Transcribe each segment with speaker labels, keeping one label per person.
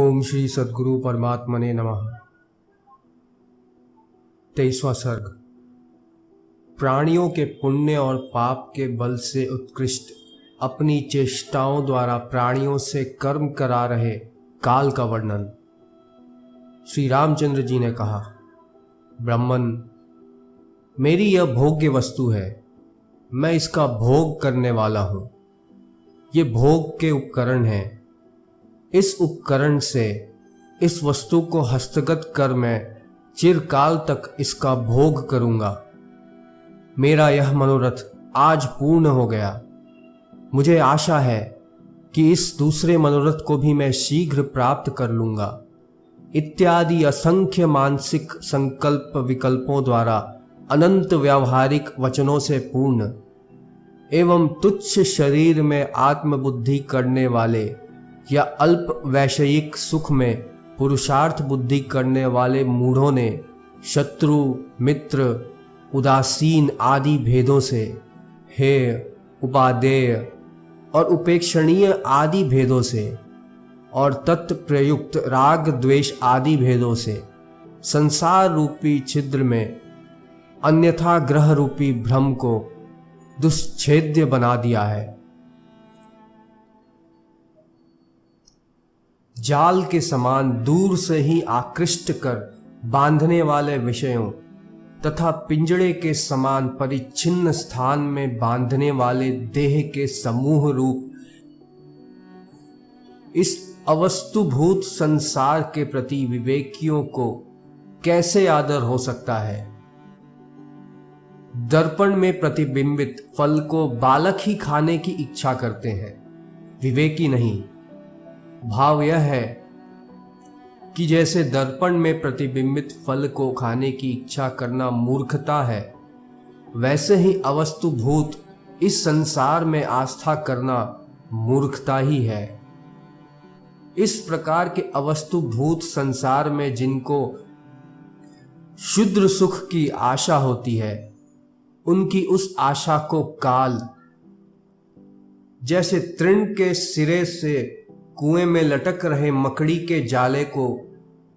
Speaker 1: ओम श्री सद्गुरु परमात्मने नमः। 23वां सर्ग। प्राणियों के पुण्य और पाप के बल से उत्कृष्ट अपनी चेष्टाओं द्वारा प्राणियों से कर्म करा रहे काल का वर्णन। श्री रामचंद्र जी ने कहा, ब्राह्मण, मेरी यह भोग्य वस्तु है, मैं इसका भोग करने वाला हूँ। ये भोग के उपकरण हैं। इस उपकरण से इस वस्तु को हस्तगत कर मैं चिरकाल तक इसका भोग करूँगा। मेरा यह मनोरथ आज पूर्ण हो गया। मुझे आशा है कि इस दूसरे मनोरथ को भी मैं शीघ्र प्राप्त कर लूँगा। इत्यादि असंख्य मानसिक संकल्प विकल्पों द्वारा अनंत व्यावहारिक वचनों से पूर्ण एवं तुच्छ शरीर में आत्मबुद्धि करने वाले या अल्प वैषयिक सुख में पुरुषार्थ बुद्धि करने वाले मूढ़ों ने शत्रु, मित्र, उदासीन आदि भेदों से, हेय, उपादेय और उपेक्षणीय आदि भेदों से और तत्प्रयुक्त राग द्वेष आदि भेदों से संसार रूपी छिद्र में अन्यथा ग्रह रूपी भ्रम को दुश्छेद्य बना दिया है। जाल के समान दूर से ही आकृष्ट कर बांधने वाले विषयों तथा पिंजड़े के समान परिच्छिन्न स्थान में बांधने वाले देह के समूह रूप इस अवस्तुभूत संसार के प्रति विवेकियों को कैसे आदर हो सकता है। दर्पण में प्रतिबिंबित फल को बालक ही खाने की इच्छा करते हैं, विवेकी नहीं। भाव यह है कि जैसे दर्पण में प्रतिबिंबित फल को खाने की इच्छा करना मूर्खता है, वैसे ही अवस्तुभूत इस संसार में आस्था करना मूर्खता ही है। इस प्रकार के अवस्तुभूत संसार में जिनको शुद्र सुख की आशा होती है, उनकी उस आशा को काल जैसे तृण के सिरे से कुएं में लटक रहे मकड़ी के जाले को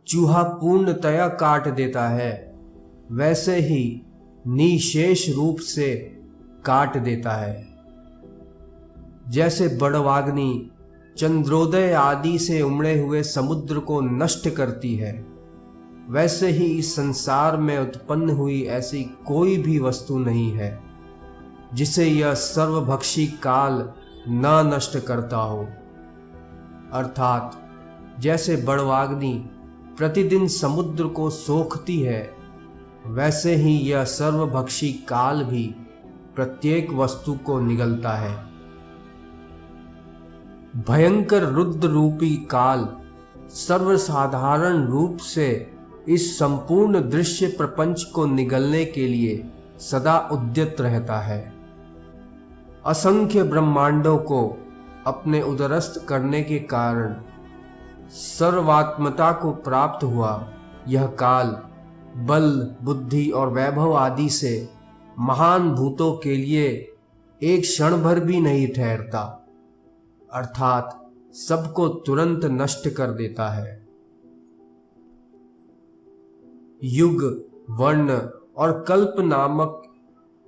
Speaker 1: चूहा पूर्णतया काट देता है, वैसे ही निशेष रूप से काट देता है। जैसे बड़वाग्नि चंद्रोदय आदि से उमड़े हुए समुद्र को नष्ट करती है, वैसे ही इस संसार में उत्पन्न हुई ऐसी कोई भी वस्तु नहीं है जिसे यह सर्वभक्षी काल न नष्ट करता हो। अर्थात जैसे बड़वाग्नि प्रतिदिन समुद्र को सोखती है, वैसे ही यह सर्वभक्षी काल भी प्रत्येक वस्तु को निगलता है। भयंकर रुद्र रूपी काल सर्वसाधारण रूप से इस संपूर्ण दृश्य प्रपंच को निगलने के लिए सदा उद्यत रहता है। असंख्य ब्रह्मांडों को अपने उदरस्थ करने के कारण सर्वात्मता को प्राप्त हुआ यह काल बल, बुद्धि और वैभव आदि से महान भूतों के लिए एक क्षण भर भी नहीं ठहरता, अर्थात सबको तुरंत नष्ट कर देता है। युग, वर्ण और कल्प नामक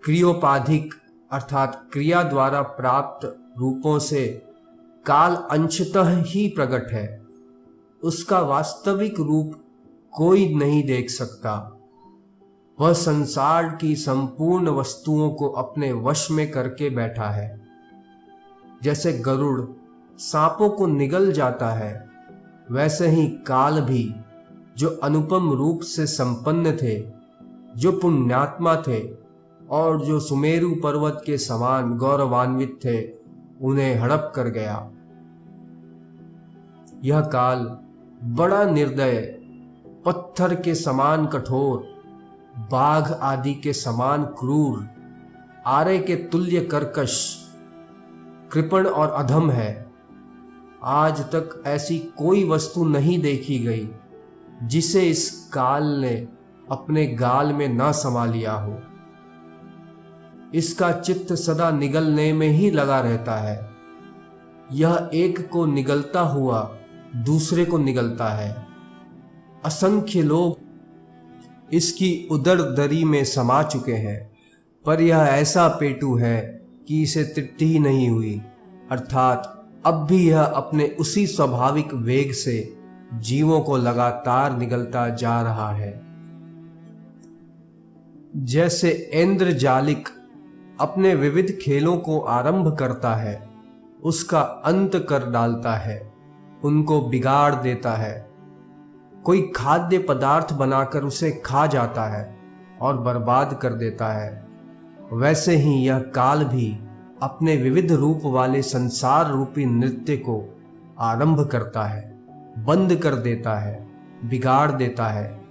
Speaker 1: क्रियोपाधिक अर्थात क्रिया द्वारा प्राप्त रूपों से काल अंशतः ही प्रकट है। उसका वास्तविक रूप कोई नहीं देख सकता। वह संसार की संपूर्ण वस्तुओं को अपने वश में करके बैठा है। जैसे गरुड़ सांपों को निगल जाता है, वैसे ही काल भी जो अनुपम रूप से संपन्न थे, जो पुण्यात्मा थे और जो सुमेरु पर्वत के समान गौरवान्वित थे, उन्हें हड़प कर गया। यह काल बड़ा निर्दय, पत्थर के समान कठोर, बाघ आदि के समान क्रूर, आरे के तुल्य कर्कश, कृपण और अधम है। आज तक ऐसी कोई वस्तु नहीं देखी गई जिसे इस काल ने अपने गाल में ना समा लिया हो। इसका चित्त सदा निगलने में ही लगा रहता है। यह एक को निगलता हुआ दूसरे को निगलता है। असंख्य लोग इसकी उदरदरी में समा चुके हैं, पर यह ऐसा पेटू है कि इसे तृप्ति ही नहीं हुई, अर्थात अब भी यह अपने उसी स्वाभाविक वेग से जीवों को लगातार निगलता जा रहा है। जैसे इंद्रजालिक अपने विविध खेलों को आरंभ करता है, उसका अंत कर डालता है, उनको बिगाड़ देता है। कोई खाद्य पदार्थ बनाकर उसे खा जाता है और बर्बाद कर देता है, वैसे ही यह काल भी अपने विविध रूप वाले संसार रूपी नृत्य को आरंभ करता है, बंद कर देता है, बिगाड़ देता है,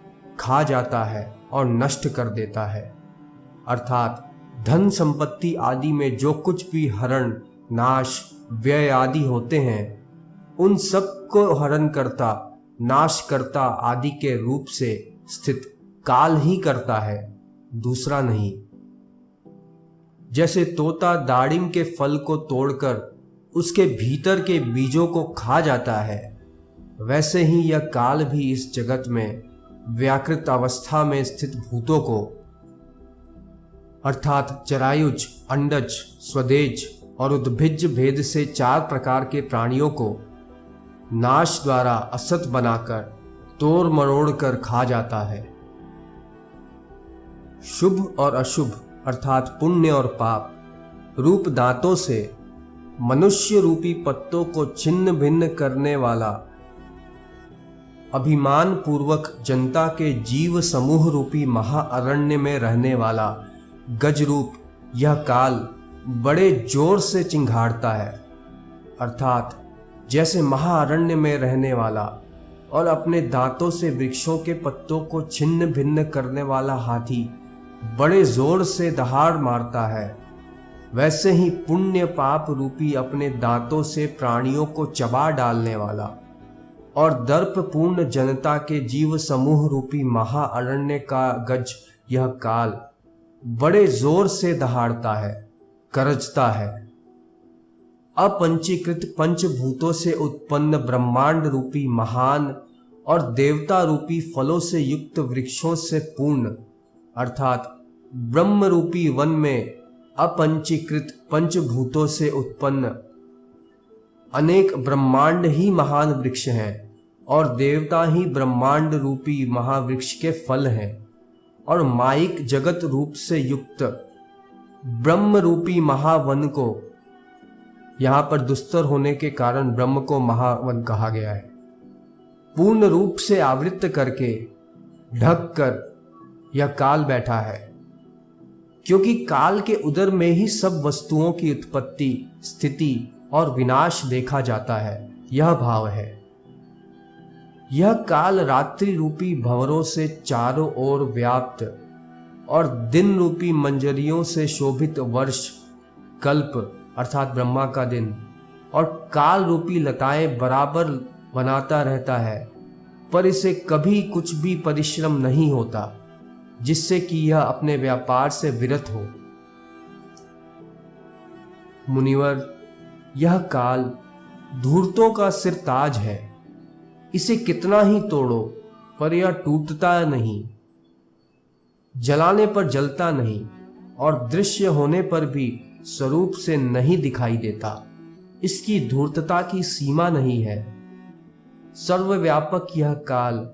Speaker 1: खा जाता है और नष्ट कर देता है। अर्थात धन संपत्ति आदि में जो कुछ भी हरण, नाश, व्यय आदि होते हैं, उन सब को हरण करता, नाश करता आदि के रूप से स्थित काल ही करता है, दूसरा नहीं। जैसे तोता दाड़िम के फल को तोड़कर उसके भीतर के बीजों को खा जाता है, वैसे ही यह काल भी इस जगत में व्याकृत अवस्था में स्थित भूतों को, अर्थात जरायुज, अंडज, स्वदेज और उद्भिज भेद से 4 प्रकार के प्राणियों को नाश द्वारा असत बनाकर तोड़ मरोड़ कर खा जाता है। शुभ और अशुभ अर्थात पुण्य और पाप रूप दांतों से मनुष्य रूपी पत्तों को छिन्न भिन्न करने वाला, अभिमान पूर्वक जनता के जीव समूह रूपी महाअरण्य में रहने वाला गज रूप यह काल बड़े जोर से चिंघाड़ता है। अर्थात जैसे महाअरण्य में रहने वाला और अपने दांतों से वृक्षों के पत्तों को छिन्न भिन्न करने वाला हाथी बड़े जोर से दहाड़ मारता है, वैसे ही पुण्य पाप रूपी अपने दांतों से प्राणियों को चबा डालने वाला और दर्पपूर्ण जनता के जीव समूह रूपी महाअरण्य का गज यह काल बड़े जोर से दहाड़ता है, करजता है। अपंचीकृत पंचभूतों से उत्पन्न ब्रह्मांड रूपी महान और देवता रूपी फलों से युक्त वृक्षों से पूर्ण, अर्थात ब्रह्म रूपी वन में अपंचीकृत पंचभूतों से उत्पन्न अनेक ब्रह्मांड ही महान वृक्ष हैं और देवता ही ब्रह्मांड रूपी महावृक्ष के फल हैं, और माइक जगत रूप से युक्त ब्रह्म रूपी महावन को, यहाँ पर दुस्तर होने के कारण ब्रह्म को महावन कहा गया है, पूर्ण रूप से आवृत करके ढक कर यह काल बैठा है। क्योंकि काल के उदर में ही सब वस्तुओं की उत्पत्ति, स्थिति और विनाश देखा जाता है, यह भाव है। यह काल रात्रि रूपी भंवरों से चारों ओर व्याप्त और दिन रूपी मंजरियों से शोभित वर्ष, कल्प अर्थात ब्रह्मा का दिन और काल रूपी लताएं बराबर बनाता रहता है, पर इसे कभी कुछ भी परिश्रम नहीं होता जिससे कि यह अपने व्यापार से विरत हो। मुनिवर, यह काल धूर्तों का सिरताज है, इसे कितना ही तोड़ो पर यह टूटता नहीं, जलाने पर जलता नहीं और दृश्य होने पर भी स्वरूप से नहीं दिखाई देता। इसकी धूर्तता की सीमा नहीं है। सर्वव्यापक यह काल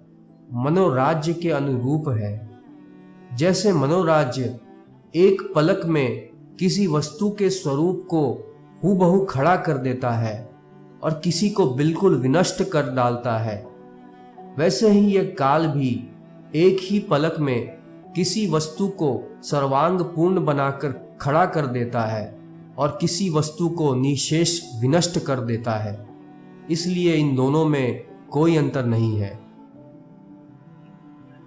Speaker 1: मनोराज्य के अनुरूप है। जैसे मनोराज्य एक पलक में किसी वस्तु के स्वरूप को हूबहू खड़ा कर देता है और किसी को बिल्कुल विनष्ट कर डालता है, वैसे ही यह काल भी एक ही पलक में किसी वस्तु को सर्वांग पूर्ण बनाकर खड़ा कर देता है और किसी वस्तु को निशेष विनष्ट कर देता है। इसलिए इन दोनों में कोई अंतर नहीं है।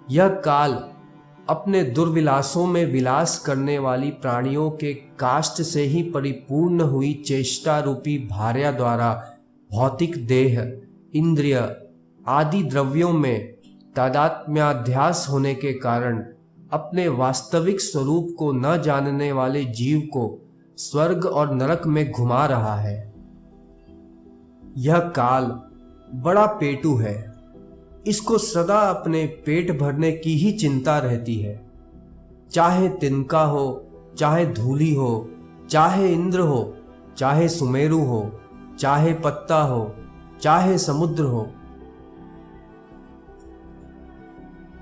Speaker 1: यह काल अपने दुर्विलासों में विलास करने वाली प्राणियों के काष्ठ से ही परिपूर्ण हुई चेष्टा रूपी भार्या द्वारा भौतिक देह, इंद्रिय आदि द्रव्यों में तादात्म्याध्यास होने के कारण अपने वास्तविक स्वरूप को न जानने वाले जीव को स्वर्ग और नरक में घुमा रहा है। यह काल बड़ा पेटू है, इसको सदा अपने पेट भरने की ही चिंता रहती है। चाहे तिनका हो, चाहे धूली हो, चाहे इंद्र हो, चाहे सुमेरु हो, चाहे पत्ता हो, चाहे समुद्र हो,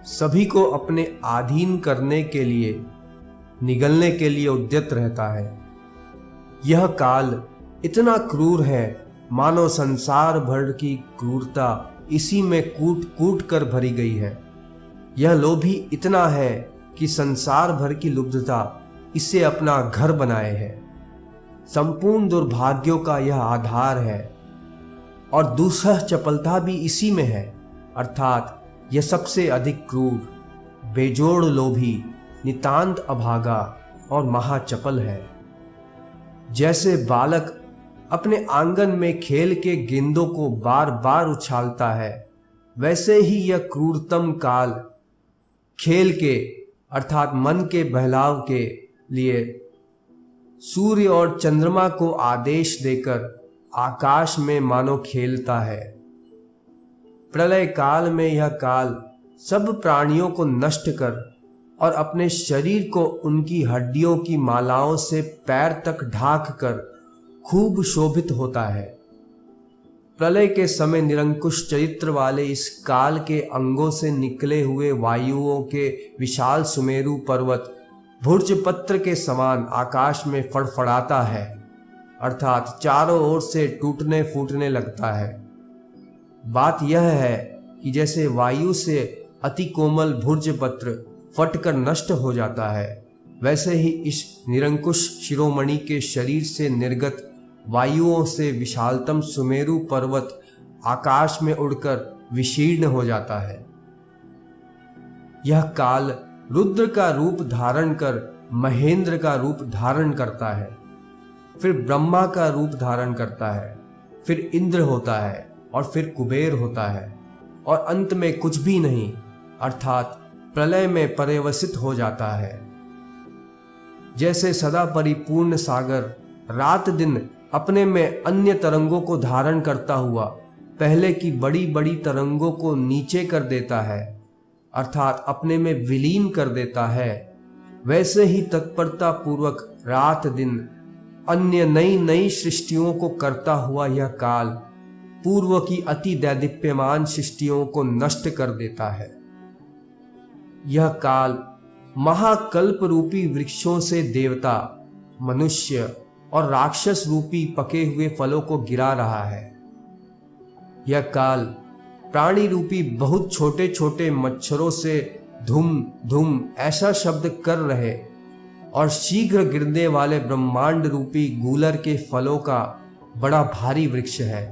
Speaker 1: सभी को अपने अधीन करने के लिए, निगलने के लिए उद्यत रहता है। यह काल इतना क्रूर है, मानो संसार भर की क्रूरता इसी में कूट कूट कर भरी गई है। यह लोभी इतना है कि संसार भर की लुब्धता इसे अपना घर बनाए है। संपूर्ण दुर्भाग्यों का यह आधार है और दूसरा चपलता भी इसी में है, अर्थात यह सबसे अधिक क्रूर, बेजोड़ लोभी, नितांत अभागा और महाचपल है। जैसे बालक अपने आंगन में खेल के गेंदों को बार बार उछालता है, वैसे ही यह क्रूरतम काल खेल के अर्थात मन के बहलाव के लिए सूर्य और चंद्रमा को आदेश देकर आकाश में मानो खेलता है। प्रलय काल में यह काल सब प्राणियों को नष्ट कर और अपने शरीर को उनकी हड्डियों की मालाओं से पैर तक ढाक कर खूब शोभित होता है। प्रलय के समय निरंकुश चरित्र वाले इस काल के अंगों से निकले हुए वायुओं के विशाल सुमेरु पर्वत भुर्जपत्र के समान आकाश में फड़फड़ाता है, अर्थात चारों ओर से टूटने फूटने लगता है। बात यह है कि जैसे वायु से अति कोमल भुर्जपत्र फटकर नष्ट हो जाता है, वैसे ही इस निरंकुश शिरोमणि के शरीर से निर्गत वायुओं से विशालतम सुमेरु पर्वत आकाश में उड़कर विशीर्ण हो जाता है। यह काल रुद्र का रूप धारण कर महेंद्र का रूप धारण करता है, फिर ब्रह्मा का रूप धारण करता है, फिर इंद्र होता है और फिर कुबेर होता है और अंत में कुछ भी नहीं, अर्थात प्रलय में पर्यवसित हो जाता है। जैसे सदा परिपूर्ण सागर रात दिन अपने में अन्य तरंगों को धारण करता हुआ पहले की बड़ी बड़ी तरंगों को नीचे कर देता है, अर्थात अपने में विलीन कर देता है, वैसे ही तत्परता पूर्वक रात दिन अन्य नई नई सृष्टियों को करता हुआ यह काल पूर्व की अति दैदीप्यमान सृष्टियों को नष्ट कर देता है। यह काल महाकल्प रूपी वृक्षों से देवता, मनुष्य और राक्षस रूपी पके हुए फलों को गिरा रहा है। यह काल प्राणी रूपी बहुत छोटे छोटे मच्छरों से धुम धुम ऐसा शब्द कर रहे और शीघ्र गिरने वाले ब्रह्मांड रूपी गूलर के फलों का बड़ा भारी वृक्ष है।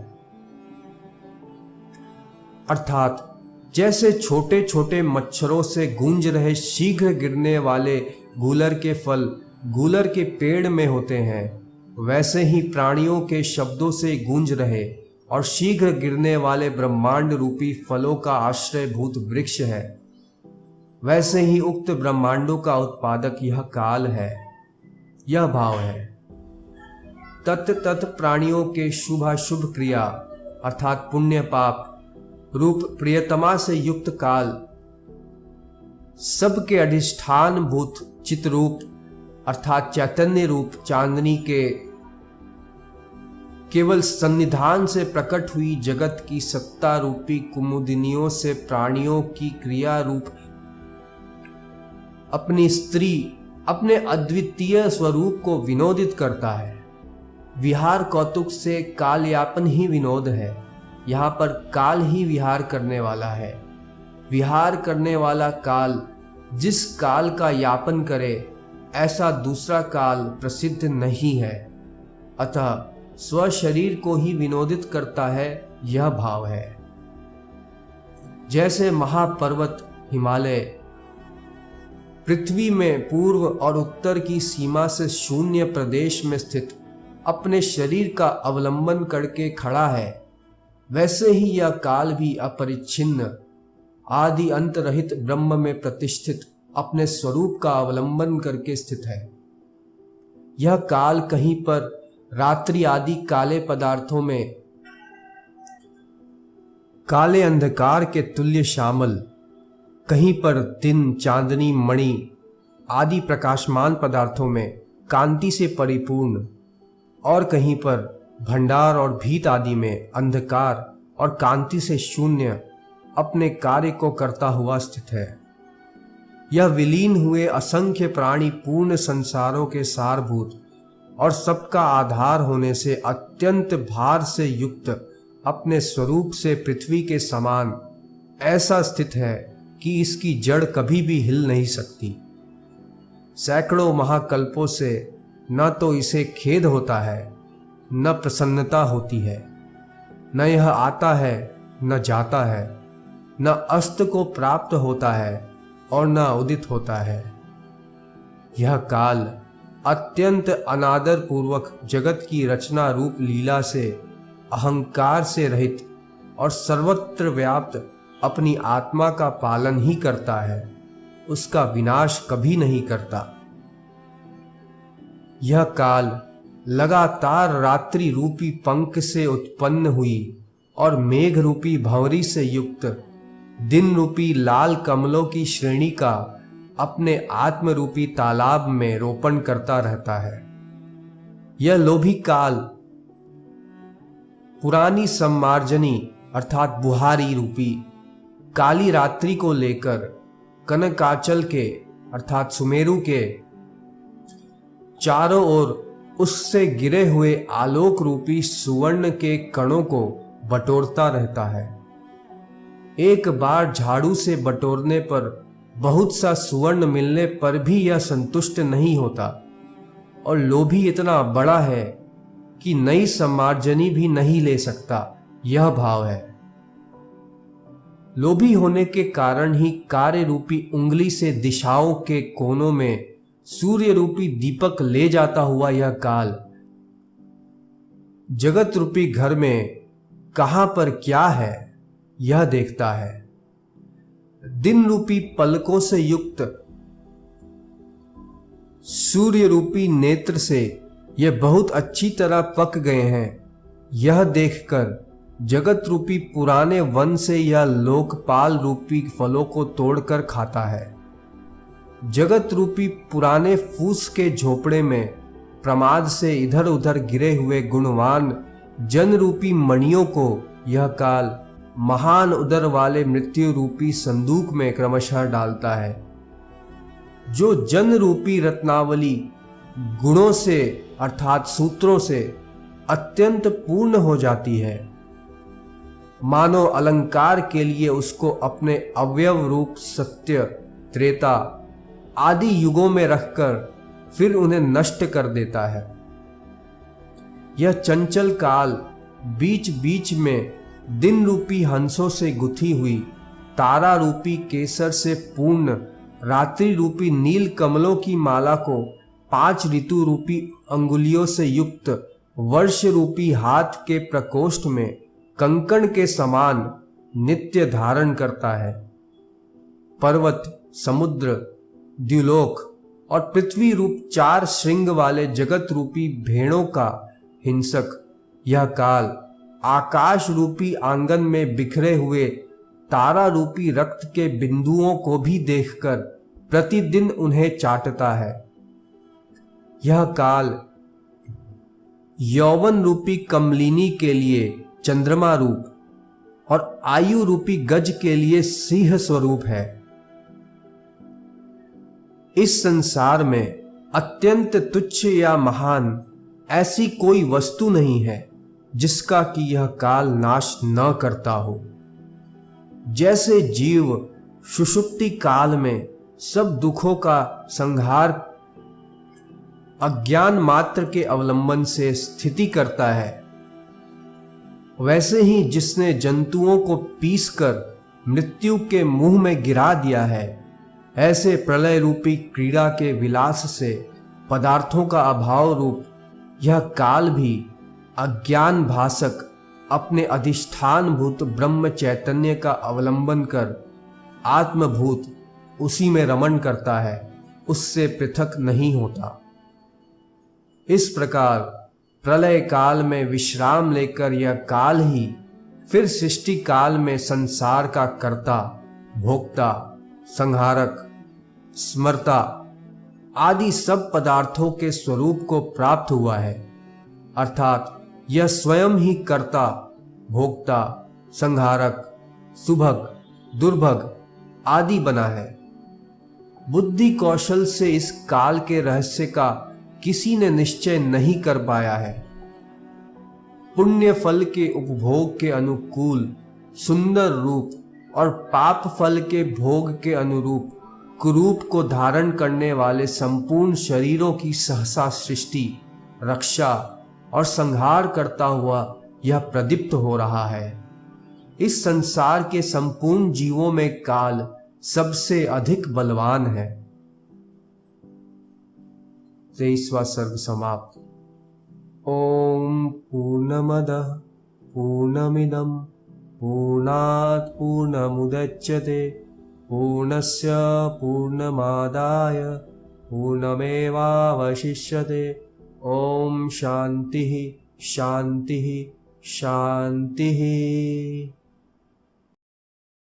Speaker 1: अर्थात जैसे छोटे छोटे मच्छरों से गूंज रहे शीघ्र गिरने वाले गूलर के फल गूलर के पेड़ में होते हैं, वैसे ही प्राणियों के शब्दों से गूंज रहे और शीघ्र गिरने वाले ब्रह्मांड रूपी फलों का आश्रयभूत वृक्ष है। वैसे ही उक्त ब्रह्मांडों का उत्पादक यह काल है। यह भाव है तत् तत् प्राणियों के शुभाशुभ क्रिया अर्थात पुण्य पाप रूप प्रियतमा से युक्त काल सबके अधिष्ठान भूत चित्रूप अर्थात चैतन्य रूप चांदनी के केवल सन्निधान से प्रकट हुई जगत की सत्ता रूपी कुमुदिनियों से प्राणियों की क्रिया रूप अपनी स्त्री अपने अद्वितीय स्वरूप को विनोदित करता है। विहार कौतुक से काल यापन ही विनोद है। यहाँ पर काल ही विहार करने वाला है। विहार करने वाला काल जिस काल का यापन करे ऐसा दूसरा काल प्रसिद्ध नहीं है, अतः स्व शरीर को ही विनोदित करता है, यह भाव है। जैसे महापर्वत हिमालय पृथ्वी में पूर्व और उत्तर की सीमा से शून्य प्रदेश में स्थित अपने शरीर का अवलंबन करके खड़ा है, वैसे ही यह काल भी अपरिच्छिन्न आदि अंत रहित ब्रह्म में प्रतिष्ठित अपने स्वरूप का अवलंबन करके स्थित है। यह काल कहीं पर रात्रि आदि काले पदार्थों में काले अंधकार के तुल्य श्यामल, कहीं पर दिन, चांदनी, मणि आदि प्रकाशमान पदार्थों में कांति से परिपूर्ण, और कहीं पर भंडार और भीत आदि में अंधकार और कांति से शून्य अपने कार्य को करता हुआ स्थित है। यह विलीन हुए असंख्य प्राणी पूर्ण संसारों के सारभूत और सबका आधार होने से अत्यंत भार से युक्त अपने स्वरूप से पृथ्वी के समान ऐसा स्थित है कि इसकी जड़ कभी भी हिल नहीं सकती। सैकड़ों महाकल्पों से न तो इसे खेद होता है, न प्रसन्नता होती है, न यह आता है न जाता है, न अस्त को प्राप्त होता है और न उदित होता है। यह काल अत्यंत अनादर पूर्वक जगत की रचना रूप लीला से अहंकार से रहित और सर्वत्र व्याप्त अपनी आत्मा का पालन ही करता है, उसका विनाश कभी नहीं करता। यह काल लगातार रात्रि रूपी पंख से उत्पन्न हुई और मेघ रूपी भंवरी से युक्त दिन रूपी लाल कमलों की श्रेणी का अपने आत्म रूपी तालाब में रोपण करता रहता है। यह लोभी काल पुरानी सम्मार्जनी अर्थात बुहारी रूपी काली रात्रि को लेकर कनकाचल के अर्थात सुमेरु के चारों ओर उससे गिरे हुए आलोक रूपी सुवर्ण के कणों को बटोरता रहता है। एक बार झाड़ू से बटोरने पर बहुत सा सुवर्ण मिलने पर भी यह संतुष्ट नहीं होता और लोभी इतना बड़ा है कि नई सम्मार्जनी भी नहीं ले सकता, यह भाव है। लोभी होने के कारण ही कार्य रूपी उंगली से दिशाओं के कोनों में सूर्य रूपी दीपक ले जाता हुआ यह काल जगत रूपी घर में कहां पर क्या है यह देखता है। दिन रूपी पलकों से युक्त सूर्य रूपी नेत्र से यह बहुत अच्छी तरह पक गए हैं, यह देखकर जगत रूपी पुराने वन से यह लोकपाल रूपी फलों को तोड़कर खाता है। जगत रूपी पुराने फूस के झोपड़े में प्रमाद से इधर उधर गिरे हुए गुणवान जन रूपी मणियों को यह काल महान उदर वाले मृत्यु रूपी संदूक में क्रमशः डालता है। जो जन रूपी रत्नावली गुणों से अर्थात सूत्रों से अत्यंत पूर्ण हो जाती है, मानो अलंकार के लिए उसको अपने अवयव रूप सत्य, त्रेता आदि युगों में रखकर फिर उन्हें नष्ट कर देता है। यह चंचल काल बीच बीच में दिन रूपी हंसों से गुथी हुई तारा रूपी केसर से पूर्ण रात्रि रूपी नील कमलों की माला को 5 ऋतु रूपी अंगुलियों से युक्त वर्ष रूपी हाथ के प्रकोष्ठ में कंकण के समान नित्य धारण करता है। पर्वत, समुद्र, द्युलोक और पृथ्वी रूप 4 श्रृंग वाले जगत रूपी भेड़ों का हिंसक यह काल आकाश रूपी आंगन में बिखरे हुए तारा रूपी रक्त के बिंदुओं को भी देखकर प्रतिदिन उन्हें चाटता है। यह काल यौवन रूपी कमलिनी के लिए चंद्रमा रूप और आयु रूपी गज के लिए सिंह स्वरूप है। इस संसार में अत्यंत तुच्छ या महान ऐसी कोई वस्तु नहीं है जिसका कि यह काल नाश न करता हो। जैसे जीव सुषुप्ति काल में सब दुखों का संहार अज्ञान मात्र के अवलंबन से स्थिति करता है, वैसे ही जिसने जंतुओं को पीसकर मृत्यु के मुंह में गिरा दिया है, ऐसे प्रलय रूपी क्रीड़ा के विलास से पदार्थों का अभाव रूप यह काल भी अज्ञान भासक अपने अधिष्ठान भूत ब्रह्म चैतन्य का अवलंबन कर आत्मभूत उसी में रमण करता है, उससे पृथक नहीं होता। इस प्रकार प्रलय काल में विश्राम लेकर यह काल ही फिर सृष्टि काल में संसार का कर्ता, भोक्ता, संहारक, स्मर्ता आदि सब पदार्थों के स्वरूप को प्राप्त हुआ है, अर्थात यह स्वयं ही कर्ता, भोक्ता, संहारक, सुभग, दुर्भग आदि बना है। बुद्धि कौशल से इस काल के रहस्य का किसी ने निश्चय नहीं कर पाया है। पुण्य फल के उपभोग के अनुकूल सुंदर रूप और पाप फल के भोग के अनुरूप कुरूप को धारण करने वाले संपूर्ण शरीरों की सहसा सृष्टि, रक्षा और संहार करता हुआ यह प्रदीप्त हो रहा है। इस संसार के संपूर्ण जीवों में काल सबसे अधिक बलवान है। 23वां सर्ग समाप्त। ओम पूर्णमदः पूर्णमिदं पूर्णात् पूर्णमुदच्यते पूर्णस्य पूर्णमादाय पूर्णमेवावशिष्यते। ओम शांति शांति शांति।